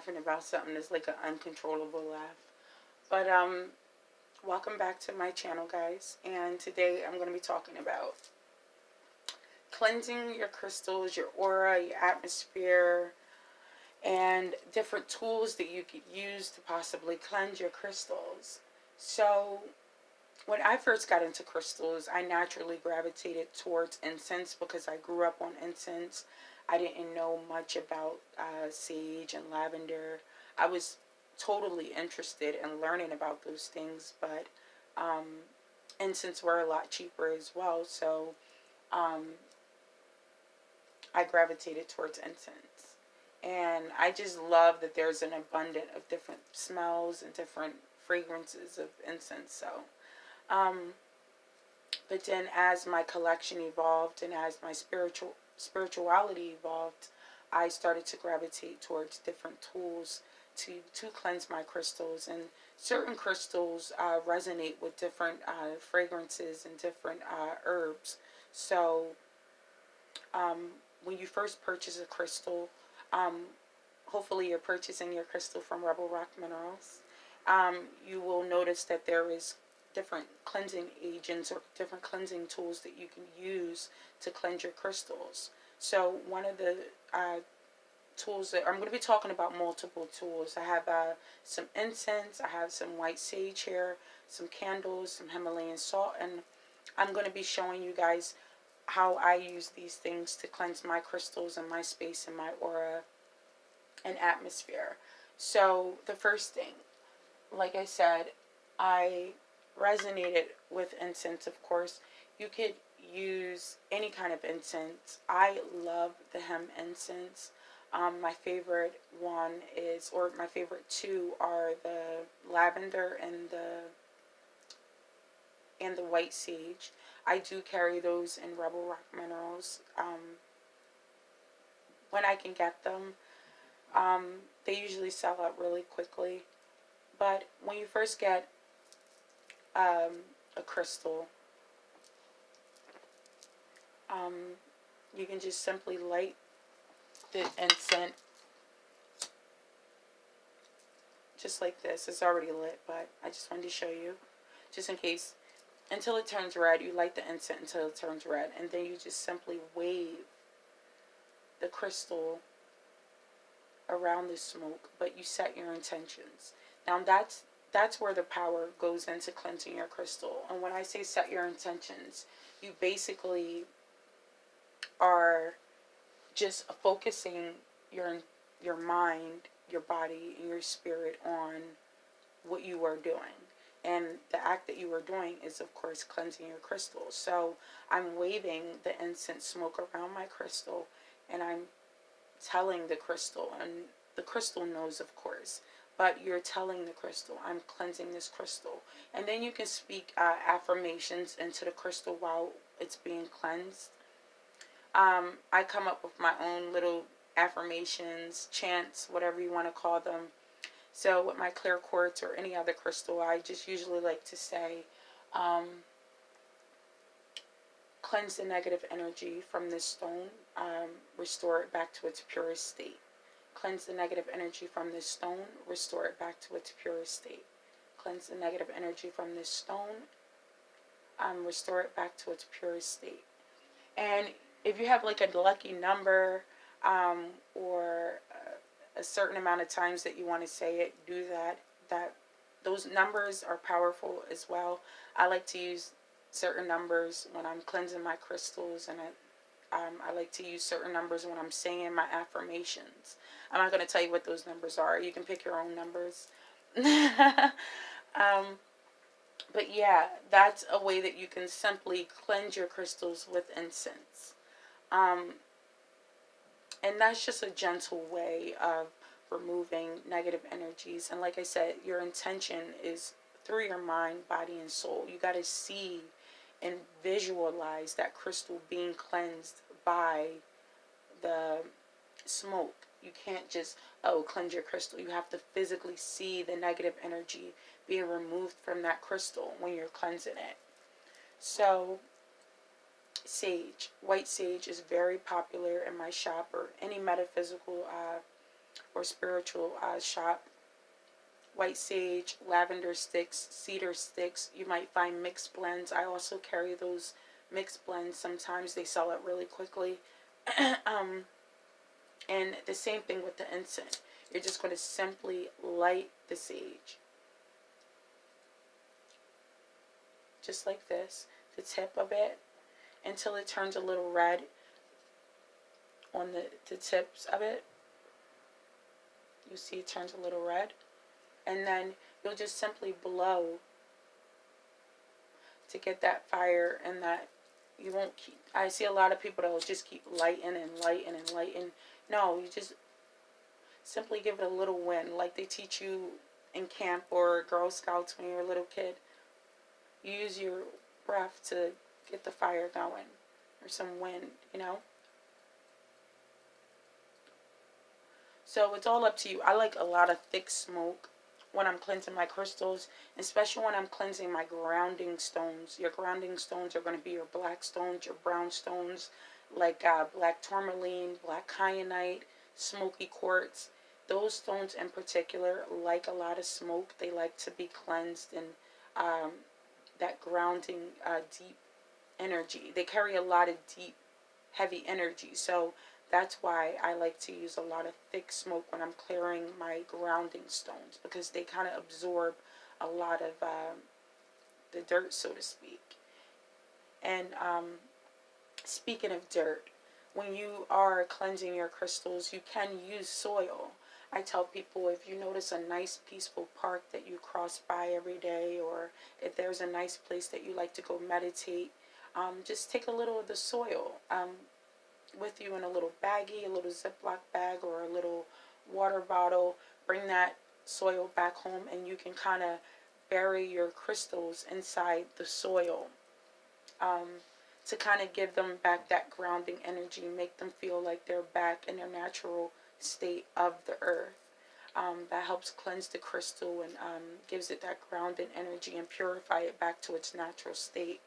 laughing about something that's like an uncontrollable laugh. But welcome back to my channel, guys. And today I'm going to be talking about cleansing your crystals, your aura, your atmosphere, and different tools that you could use to possibly cleanse your crystals. So, when I first got into crystals, I naturally gravitated towards incense because I grew up on incense. I didn't know much about sage and lavender. I was totally interested in learning about those things, but um, incense were a lot cheaper as well. So um, I gravitated towards incense. And I just love that there's an abundance of different smells and different fragrances of incense. So, um, but then as my collection evolved and as my spirituality evolved, I started to gravitate towards different tools to cleanse my crystals. And certain crystals resonate with different fragrances and different herbs. So um, when you first purchase a crystal, um, hopefully you're purchasing your crystal from Rebel Rock Minerals. You will notice that there is different cleansing agents or different cleansing tools that you can use to cleanse your crystals. So one of the tools that I'm going to be talking about, multiple tools. I have some incense, I have some white sage here, some candles, some Himalayan salt, and I'm going to be showing you guys how I use these things to cleanse my crystals and my space and my aura and atmosphere. So the first thing, like I said, I resonated with incense. Of course, you could use any kind of incense. I love the hemp incense. My favorite one is, or my favorite two are the lavender and the white sage. I do carry those in Rebel Rock Minerals when I can get them. They usually sell out really quickly. But when you first get a crystal, um, you can just simply light the incense just like this. It's already lit, but I just wanted to show you, just in case, until it turns red. You light the incense until it turns red, and then you just simply wave the crystal around the smoke, but you set your intentions. Now that's where the power goes into cleansing your crystal. And when I say set your intentions, you basically are just focusing your mind, your body, and your spirit on what you are doing. And the act that you are doing is, of course, cleansing your crystal. So I'm waving the incense smoke around my crystal, and I'm telling the crystal, and the crystal knows, of course, but you're telling the crystal, I'm cleansing this crystal. And then you can speak affirmations into the crystal while it's being cleansed. I come up with my own little affirmations, chants, whatever you want to call them. So with my clear quartz or any other crystal, I just usually like to say, cleanse the negative energy from this stone, restore it back to its purest state. Cleanse the negative energy from this stone, restore it back to its purest state. Cleanse the negative energy from this stone, restore it back to its purest state. And if you have like a lucky number, or a certain amount of times that you want to say it, do that. Those numbers are powerful as well. I like to use certain numbers when I'm cleansing my crystals, and I like to use certain numbers when I'm saying my affirmations. I'm not going to tell you what those numbers are. You can pick your own numbers. But yeah, that's a way that you can simply cleanse your crystals with incense. And that's just a gentle way of removing negative energies. And like I said, your intention is through your mind, body, and soul. You got to see and visualize that crystal being cleansed by the smoke. You can't just, cleanse your crystal. You have to physically see the negative energy being removed from that crystal when you're cleansing it. So sage, white sage, is very popular in my shop or any metaphysical or spiritual shop. White sage, lavender sticks, cedar sticks. You might find mixed blends. I also carry those mixed blends. Sometimes they sell it really quickly. And the same thing with the incense. You're just going to simply light the sage. Just like this. The tip of it. Until it turns a little red on the tips of it. You see it turns a little red. And then you'll just simply blow to get that fire, and that you won't keep. I see a lot of people that will just keep lighting and lighting and lighting. No, you just simply give it a little wind, like they teach you in camp or Girl Scouts when you're a little kid. You use your breath to get the fire going, or some wind, you know. So it's all up to you. I like a lot of thick smoke when I'm cleansing my crystals, especially when I'm cleansing my grounding stones. Your grounding stones are going to be your black stones, your brown stones, like black tourmaline, black kyanite, smoky quartz. Those stones in particular like a lot of smoke. They like to be cleansed in that grounding, deep energy. They carry a lot of deep, heavy energy. So that's why I like to use a lot of thick smoke when I'm clearing my grounding stones, because they kind of absorb a lot of the dirt, so to speak. And speaking of dirt, when you are cleansing your crystals, you can use soil. I tell people, if you notice a nice peaceful park that you cross by every day, or if there's a nice place that you like to go meditate, just take a little of the soil with you in a little baggie, a little Ziploc bag, or a little water bottle. Bring that soil back home, and you can kind of bury your crystals inside the soil to kind of give them back that grounding energy, make them feel like they're back in their natural state of the earth. That helps cleanse the crystal and gives it that grounding energy and purify it back to its natural state,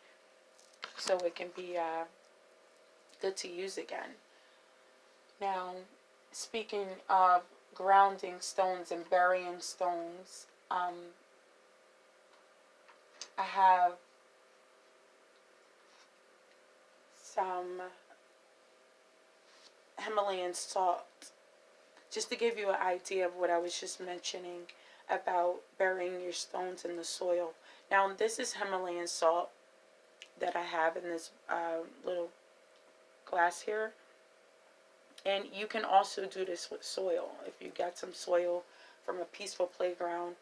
so it can be good to use again. Now, speaking of grounding stones and burying stones, I have some Himalayan salt, just to give you an idea of what I was just mentioning about burying your stones in the soil. Now, this is Himalayan salt that I have in this little glass here. And you can also do this with soil. If you got some soil from a peaceful playground,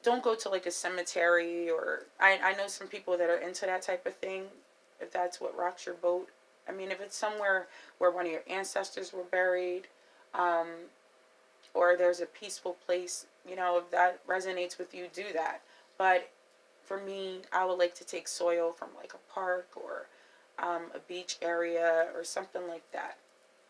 don't go to like a cemetery, or I know some people that are into that type of thing, if that's what rocks your boat. I mean, if it's somewhere where one of your ancestors were buried, or there's a peaceful place, you know, if that resonates with you, do that. But for me, I would like to take soil from like a park, or a beach area, or something like that,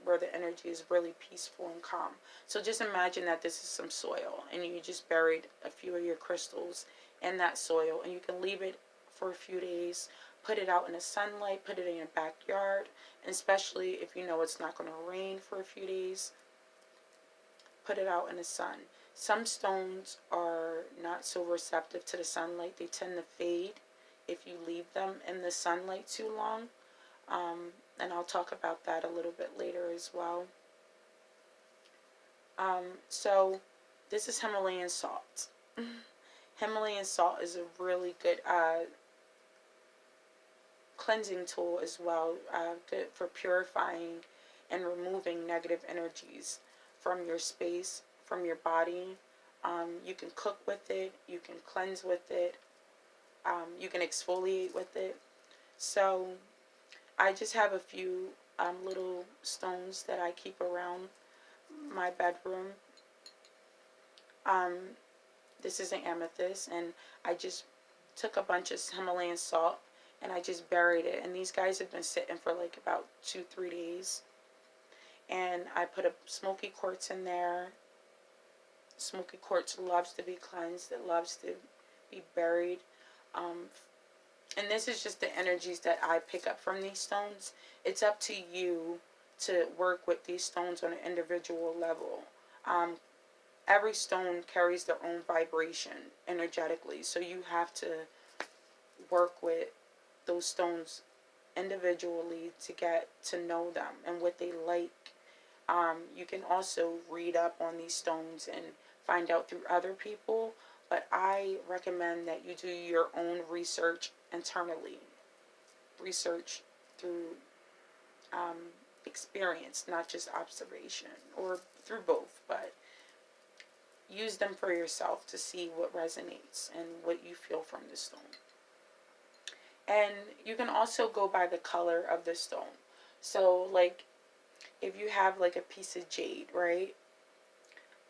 where the energy is really peaceful and calm. So just imagine that this is some soil, and you just buried a few of your crystals in that soil, and you can leave it for a few days. Put it out in the sunlight, put it in your backyard, and especially if you know it's not going to rain for a few days, put it out in the sun. Some stones are not so receptive to the sunlight. They tend to fade if you leave them in the sunlight too long. And I'll talk about that a little bit later as well. So this is Himalayan salt. Himalayan salt is a really good cleansing tool as well, good for purifying and removing negative energies from your space, from your body. You can cook with it, you can cleanse with it, you can exfoliate with it. So I just have a few little stones that I keep around my bedroom. This is an amethyst, and I just took a bunch of Himalayan salt and I just buried it. And these guys have been sitting for like about 2-3 days. And I put a smoky quartz in there. Smoky quartz loves to be cleansed. It loves to be buried. And this is just the energies that I pick up from these stones. It's up to you to work with these stones on an individual level. Every stone carries their own vibration energetically, so you have to work with those stones individually to get to know them and what they like. You can also read up on these stones and find out through other people, but I recommend that you do your own research internally. Research through experience, not just observation, or through both, but use them for yourself to see what resonates and what you feel from the stone. And you can also go by the color of the stone. So, like, if you have like a piece of jade, right?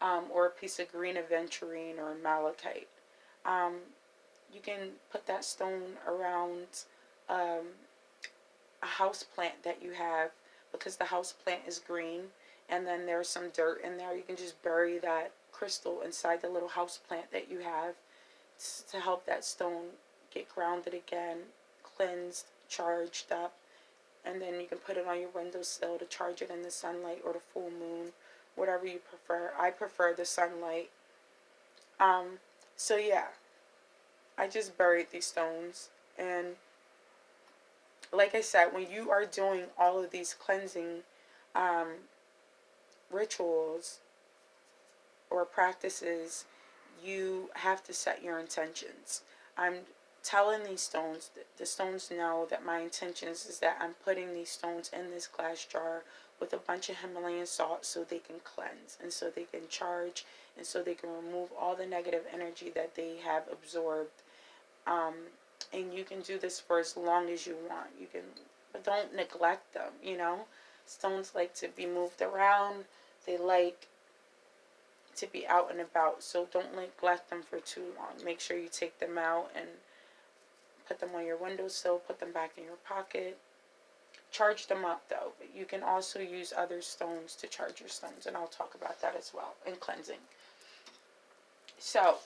Or a piece of green aventurine or malachite, you can put that stone around a house plant that you have, because the house plant is green, and then there's some dirt in there. You can just bury that crystal inside the little house plant that you have to help that stone get grounded again, cleansed, charged up. And then you can put it on your windowsill to charge it in the sunlight or the full moon, whatever you prefer. I prefer the sunlight. So yeah, I just buried these stones. And like I said, when you are doing all of these cleansing rituals or practices, you have to set your intentions. I'm telling these stones, the stones know that my intentions is that I'm putting these stones in this glass jar with a bunch of Himalayan salt so they can cleanse and so they can charge and so they can remove all the negative energy that they have absorbed. And you can do this for as long as you want. You can, but don't neglect them, you know. Stones like to be moved around. They like to be out and about. So don't neglect them for too long. Make sure you take them out and put them on your windowsill. Put them back in your pocket. Charge them up though. But you can also use other stones to charge your stones. And I'll talk about that as well in cleansing. So,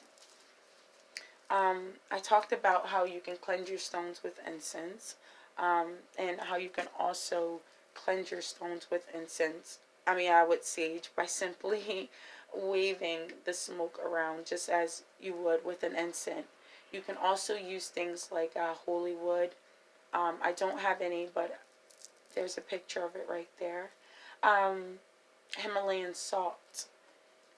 I talked about how you can cleanse your stones with incense, and how you can also cleanse your stones with incense. With sage, by simply waving the smoke around just as you would with an incense. You can also use things like holy wood. I don't have any, but there's a picture of it right there. Himalayan salt,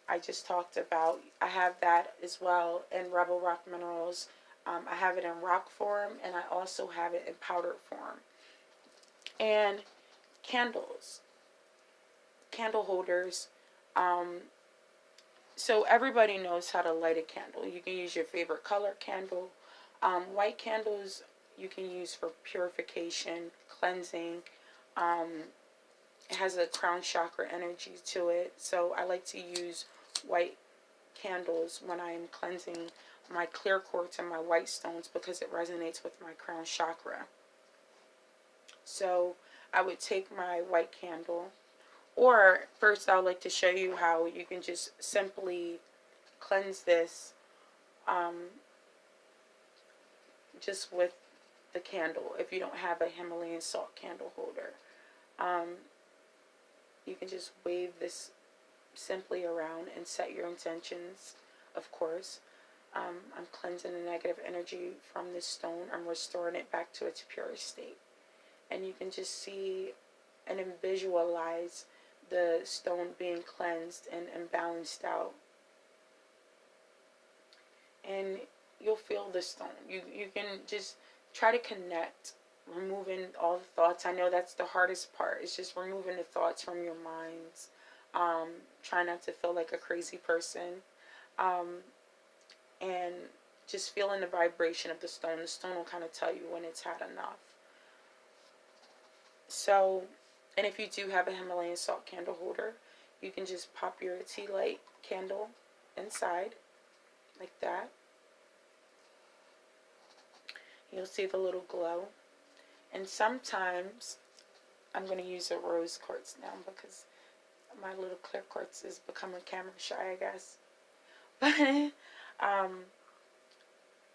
I just talked about. I have that as well in Rebel Rock Minerals. I have it in rock form, and I also have it in powdered form. And candles, candle holders. So everybody knows how to light a candle. You can use your favorite color candle. White candles you can use for purification, cleansing. It has a crown chakra energy to it. So I like to use white candles when I'm cleansing my clear quartz and my white stones because it resonates with my crown chakra. So I would take my white candle, or first I would like to show you how you can just simply cleanse this just with the candle. If you don't have a Himalayan salt candle holder, you can just wave this simply around and set your intentions, of course. I'm cleansing the negative energy from this stone. I'm restoring it back to its purest state. And you can just see and visualize the stone being cleansed and balanced out. And you'll feel the stone. You can just try to connect, removing all the thoughts. I know that's the hardest part. It's just removing the thoughts from your minds. Try not to feel like a crazy person. And just feeling the vibration of the stone. The stone will kind of tell you when it's had enough. So, and if you do have a Himalayan salt candle holder, you can just pop your tea light candle inside, like that. You'll see the little glow. And sometimes, I'm going to use a rose quartz now because my little clear quartz is becoming camera shy, I guess. But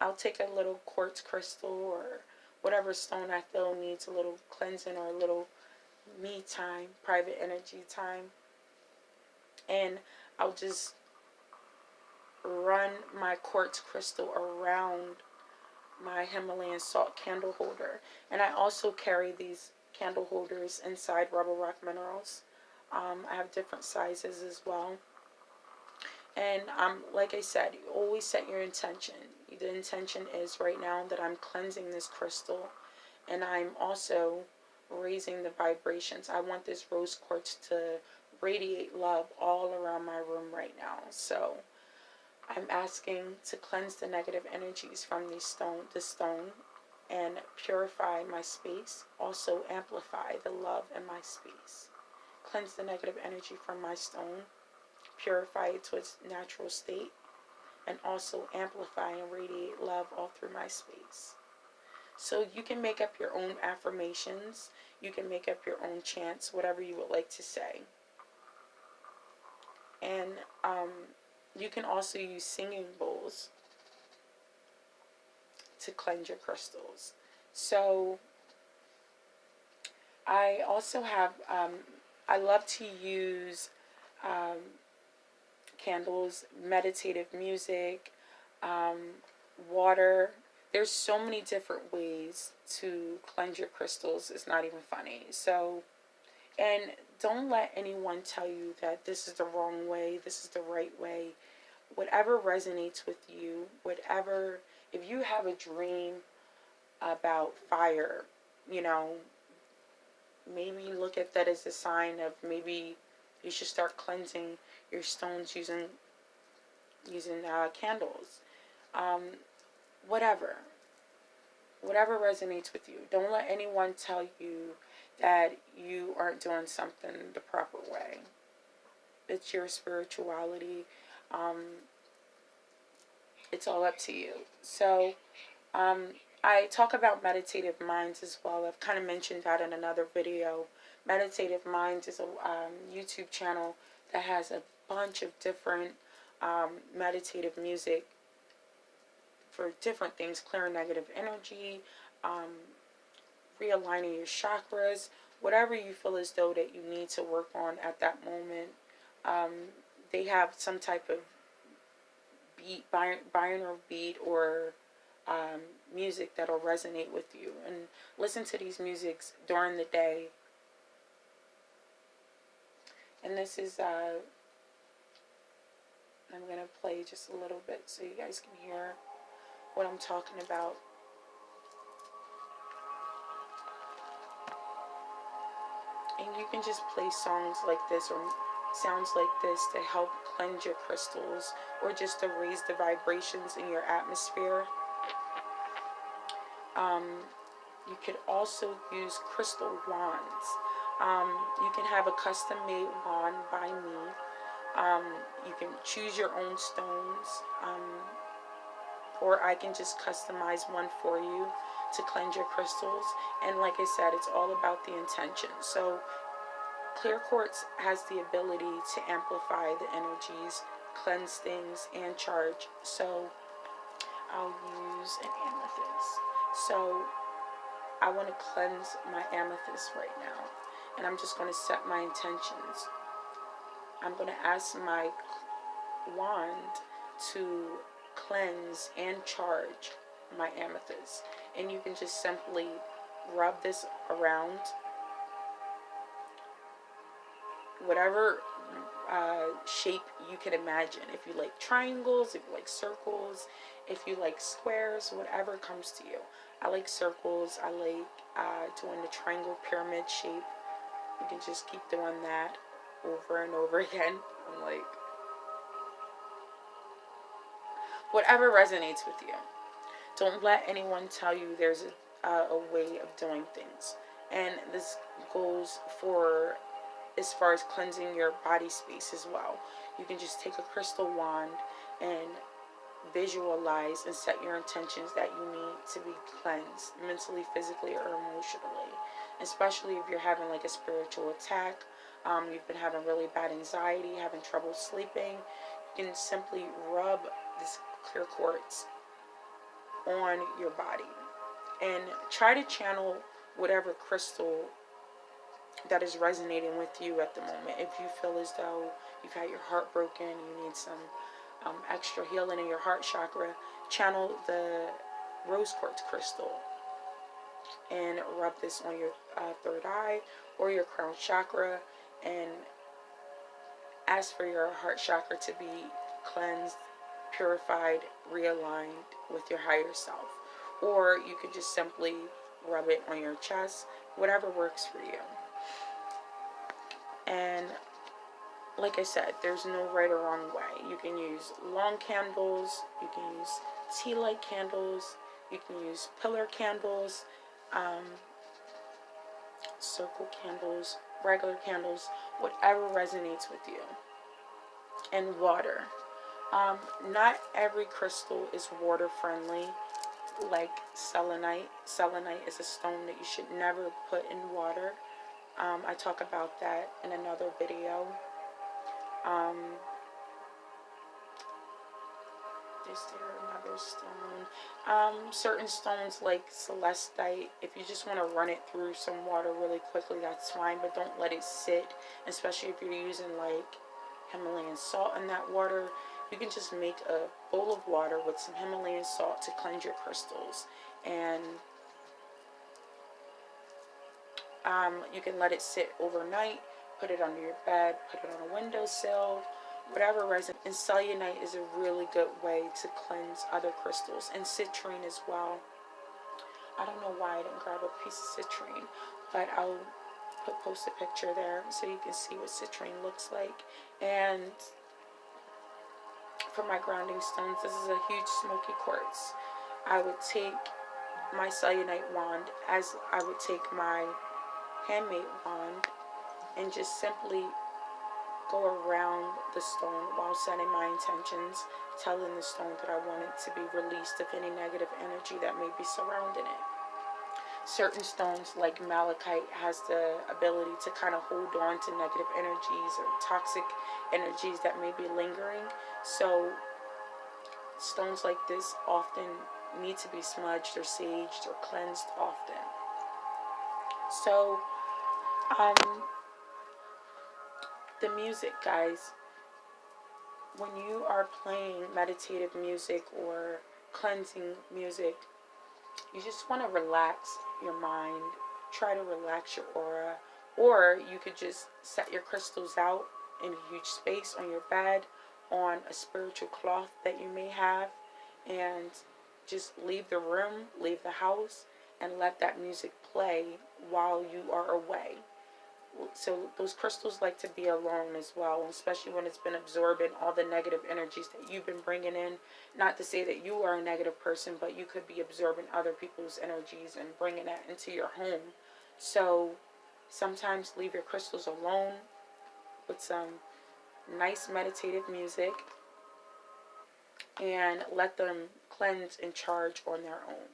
I'll take a little quartz crystal or whatever stone I feel needs a little cleansing or a little me time, private energy time. And I'll just run my quartz crystal around my Himalayan salt candle holder. And I also carry these candle holders inside Rubber Rock Minerals. I have different sizes as well. And like I said, you always set your intention. The intention is right now that I'm cleansing this crystal, and I'm also raising the vibrations. I want this rose quartz to radiate love all around my room right now. So I'm asking to cleanse the negative energies from this stone, and purify my space. Also amplify the love in my space. Cleanse the negative energy from my stone, purify it to its natural state, and also amplify and radiate love all through my space. So you can make up your own affirmations, you can make up your own chants, whatever you would like to say. And you can also use singing bowls to cleanse your crystals. So I also have, I love to use candles, meditative music, water. There's so many different ways to cleanse your crystals. It's not even funny. So, and don't let anyone tell you that this is the wrong way, this is the right way. Whatever resonates with you, whatever, if you have a dream about fire, you know, maybe look at that as a sign of maybe you should start cleansing your stones using candles. Whatever resonates with you. Don't let anyone tell you that you aren't doing something the proper way. It's your spirituality. It's all up to you. So I talk about meditative minds as well. I've kind of mentioned that in another video. Meditative Minds is a YouTube channel that has a bunch of different meditative music for different things, clearing negative energy, realigning your chakras, whatever you feel as though that you need to work on at that moment. They have some type of beat, binaural beat, or music that'll resonate with you. And listen to these musics during the day. And this is, I'm going to play just a little bit so you guys can hear what I'm talking about. And you can just play songs like this or sounds like this to help cleanse your crystals, or just to raise the vibrations in your atmosphere. You could also use crystal wands. You can have a custom made wand by me. You can choose your own stones, or I can just customize one for you to cleanse your crystals. And like I said, it's all about the intention. So clear quartz has the ability to amplify the energies, cleanse things, and charge. So I'll use an amethyst. So I want to cleanse my amethyst right now, and I'm just going to set my intentions. I'm going to ask my wand to cleanse and charge my amethyst. And you can just simply rub this around whatever shape you can imagine. If you like triangles, if you like circles, if you like squares, whatever comes to you. I like circles. I like doing the triangle pyramid shape. You can just keep doing that over and over again. I'm like, whatever resonates with you. Don't let anyone tell you there's a way of doing things. And this goes for as far as cleansing your body space as well. You can just take a crystal wand and visualize and set your intentions that you need to be cleansed mentally, physically, or emotionally. Especially if you're having like a spiritual attack, you've been having really bad anxiety, having trouble sleeping, you can simply rub this clear quartz on your body and try to channel whatever crystal that is resonating with you at the moment. If you feel as though you've had your heart broken, you need some extra healing in your heart chakra, channel the rose quartz crystal and rub this on your third eye or your crown chakra, and ask for your heart chakra to be cleansed, purified, realigned with your higher self. Or you could just simply rub it on your chest, whatever works for you. And like I said, there's no right or wrong way. You can use long candles, you can use tea light candles, you can use pillar candles, circle candles, regular candles, whatever resonates with you. And water. Not every crystal is water friendly, like selenite. Selenite is a stone that you should never put in water. I talk about that in another video. Is there another stone? Certain stones like celestite, if you just want to run it through some water really quickly, that's fine, but don't let it sit, especially if you're using like Himalayan salt in that water. You can just make a bowl of water with some Himalayan salt to cleanse your crystals, and you can let it sit overnight, put it under your bed, put it on a windowsill, whatever resin. And cellulite is a really good way to cleanse other crystals, and citrine as well. I don't know why I didn't grab a piece of citrine, but I'll post a picture there so you can see what citrine looks like. And for my grounding stones, this is a huge smoky quartz. I would take my cellulite wand as I would take my handmade wand and just simply go around the stone while setting my intentions, telling the stone that I want it to be released of any negative energy that may be surrounding it. Certain stones like malachite has the ability to kind of hold on to negative energies or toxic energies that may be lingering. So stones like this often need to be smudged or saged or cleansed often. So the music, guys, when you are playing meditative music or cleansing music, you just want to relax your mind, try to relax your aura, or you could just set your crystals out in a huge space on your bed, on a spiritual cloth that you may have, and just leave the room, leave the house, and let that music play while you are away. So those crystals like to be alone as well, especially when it's been absorbing all the negative energies that you've been bringing in. Not to say that you are a negative person, but you could be absorbing other people's energies and bringing that into your home. So sometimes leave your crystals alone with some nice meditative music and let them cleanse and charge on their own.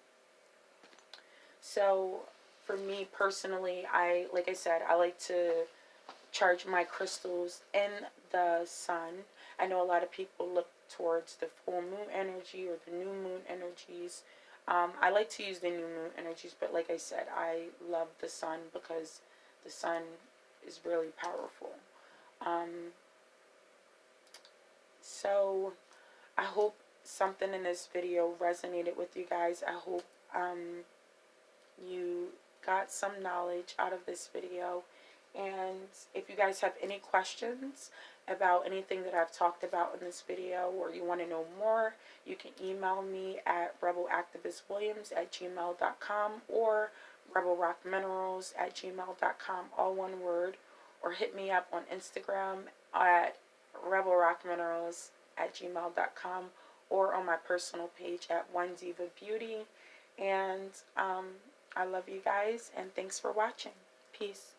So for me personally, like I said, I like to charge my crystals in the sun. I know a lot of people look towards the full moon energy or the new moon energies. I like to use the new moon energies, but like I said, I love the sun because the sun is really powerful. So I hope something in this video resonated with you guys. I hope you got some knowledge out of this video. And if you guys have any questions about anything that I've talked about in this video, or you want to know more, you can email me at rebelactivistwilliams@gmail.com or rebelrockminerals@gmail.com, all one word, or hit me up on Instagram at rebelrockminerals@gmail.com or on my personal page at One Diva Beauty. And I love you guys, and thanks for watching. Peace.